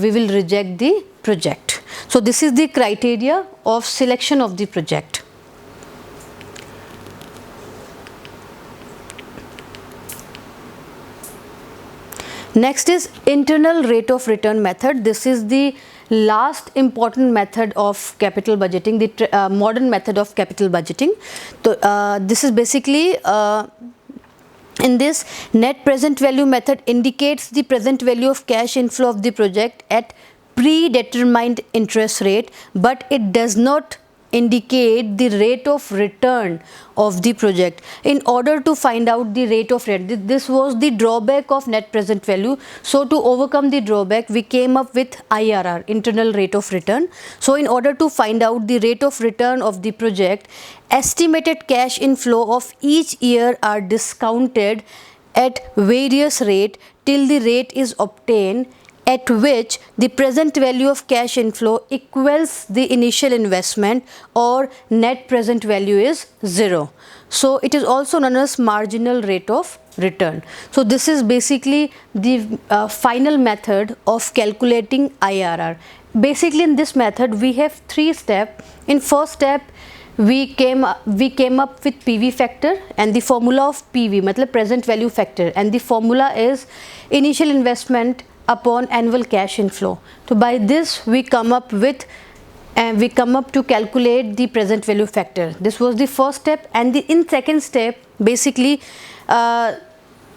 we will reject the project. So this is the criteria of selection of the project. Next is internal rate of return method. This is the last important method of capital budgeting, the modern method of capital budgeting. So this is basically in this, net present value method indicates the present value of cash inflow of the project at predetermined interest rate, but it does not indicate the rate of return of the project. In order to find out the rate of return, this was the drawback of net present value. So to overcome the drawback, we came up with IRR, internal rate of return. So in order to find out the rate of return of the project, estimated cash inflow of each year are discounted at various rate till the rate is obtained at which the present value of cash inflow equals the initial investment, or net present value is 0. So it is also known as marginal rate of return. So this is basically the final method of calculating IRR. Basically in this method we have 3 steps. In first step we came up with PV factor and the formula of PV, matlab present value factor, and the formula is initial investment upon annual cash inflow. So by this we come up to calculate the present value factor. This was the first step, and in second step basically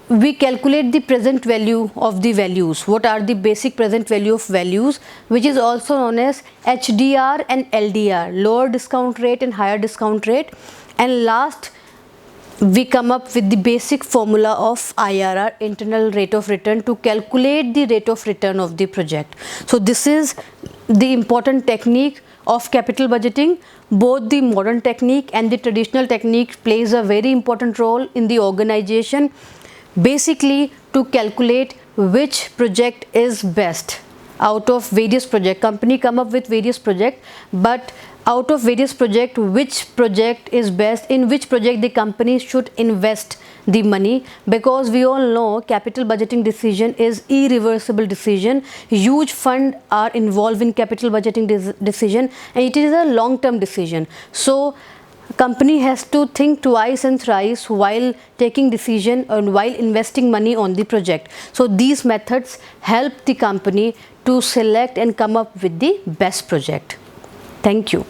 we calculate the present value of the values. What are the basic present value of values, which is also known as HDR and LDR, lower discount rate and higher discount rate. And last we come up with the basic formula of IRR, internal rate of return, to calculate the rate of return of the project. So this is the important technique of capital budgeting. Both the modern technique and the traditional technique plays a very important role in the organization, basically to calculate which project is best out of various projects. Company come up with various projects, but out of various projects, which project is best, in which project the company should invest the money, because we all know capital budgeting decision is irreversible decision. Huge funds are involved in capital budgeting decision, and it is a long-term decision. So company has to think twice and thrice while taking decision and while investing money on the project. So these methods help the company to select and come up with the best project. Thank you.